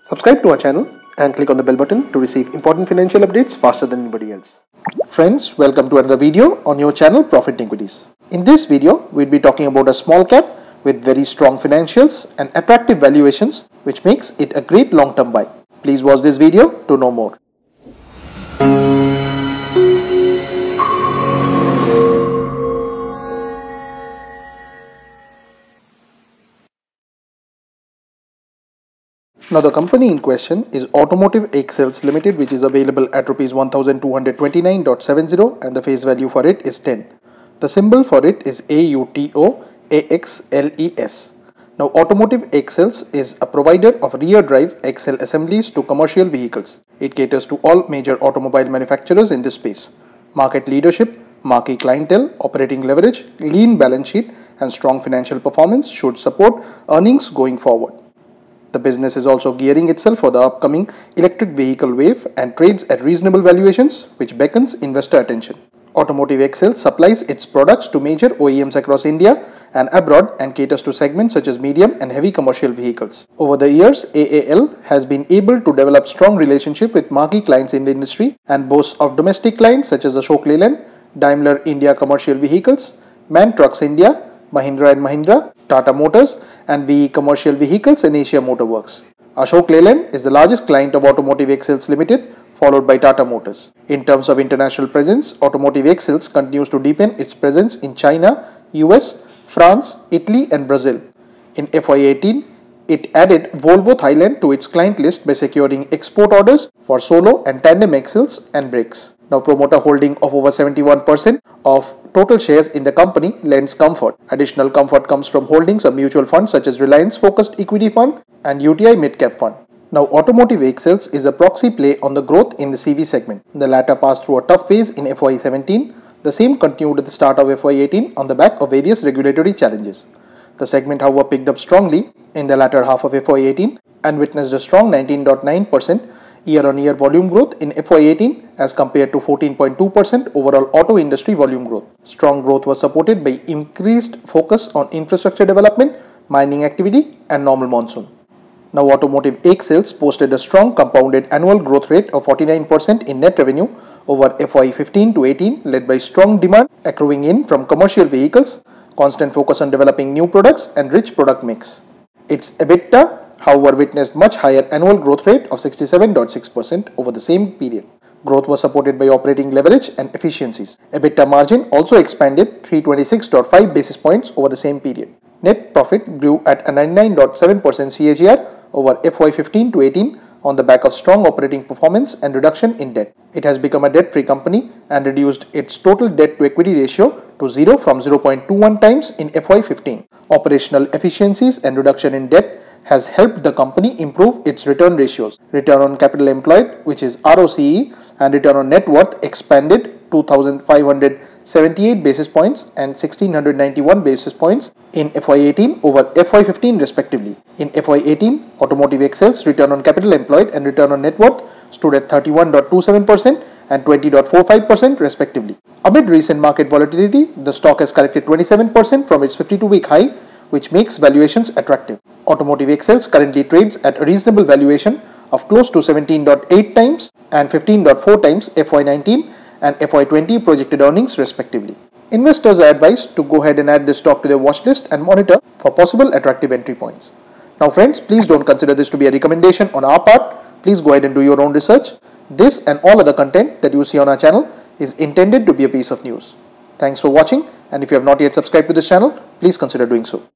Subscribe to our channel and click on the bell button to receive important financial updates faster than anybody else. Friends, welcome to another video on your channel Profit Equities. In this video, we'll be talking about a small cap with very strong financials and attractive valuations, which makes it a great long-term buy. Please watch this video to know more. Now the company in question is Automotive Axles Limited, which is available at Rs 1229.70 and the face value for it is 10. The symbol for it is AUTOAXLES. Now Automotive Axles is a provider of rear drive axle assemblies to commercial vehicles. It caters to all major automobile manufacturers in this space. Market leadership, marquee clientele, operating leverage, lean balance sheet and strong financial performance should support earnings going forward. The business is also gearing itself for the upcoming electric vehicle wave and trades at reasonable valuations, which beckons investor attention. Automotive Axles supplies its products to major OEMs across India and abroad and caters to segments such as medium and heavy commercial vehicles. Over the years, AAL has been able to develop strong relationship with marquee clients in the industry and boasts of domestic clients such as Ashok Leyland, Daimler India Commercial Vehicles, MAN Trucks India, Mahindra & Mahindra, Tata Motors and VE Commercial Vehicles and Asia Motor Works. Ashok Leyland is the largest client of Automotive Axles Limited, followed by Tata Motors. In terms of international presence, Automotive Axles continues to deepen its presence in China, US, France, Italy and Brazil. In FY18, it added Volvo Thailand to its client list by securing export orders for solo and tandem axles and brakes. Now promoter holding of over 71% of total shares in the company lends comfort. Additional comfort comes from holdings of mutual funds such as Reliance Focused Equity Fund and UTI Midcap Fund. Now Automotive Axles is a proxy play on the growth in the CV segment. The latter passed through a tough phase in FY17. The same continued at the start of FY18 on the back of various regulatory challenges. The segment however picked up strongly in the latter half of FY18 and witnessed a strong 19.9% year-on-year volume growth in FY18 as compared to 14.2% overall auto industry volume growth. Strong growth was supported by increased focus on infrastructure development, mining activity and normal monsoon. Now Automotive Axles posted a strong compounded annual growth rate of 49% in net revenue over FY15 to 18, led by strong demand accruing in from commercial vehicles, constant focus on developing new products and rich product mix. Its EBITDA however witnessed much higher annual growth rate of 67.6% over the same period. Growth was supported by operating leverage and efficiencies. EBITDA margin also expanded 326.5 basis points over the same period. Net profit grew at a 99.7% CAGR over FY15 to 18 on the back of strong operating performance and reduction in debt. It has become a debt-free company and reduced its total debt to equity ratio to 0 from 0.21 times in FY15. Operational efficiencies and reduction in debt has helped the company improve its return ratios. Return on capital employed, which is ROCE, and return on net worth expanded 2,578 basis points and 1,691 basis points in FY18 over FY15 respectively. In FY18, Automotive Axles return on capital employed and return on net worth stood at 31.27% and 20.45% respectively. Amid recent market volatility, the stock has corrected 27% from its 52-week high, which makes valuations attractive. Automotive Axles currently trades at a reasonable valuation of close to 17.8 times and 15.4 times FY19 and FY20 projected earnings respectively. Investors are advised to go ahead and add this stock to their watch list and monitor for possible attractive entry points. Now friends, please don't consider this to be a recommendation on our part. Please go ahead and do your own research. This and all other content that you see on our channel is intended to be a piece of news. Thanks for watching, and if you have not yet subscribed to this channel, please consider doing so.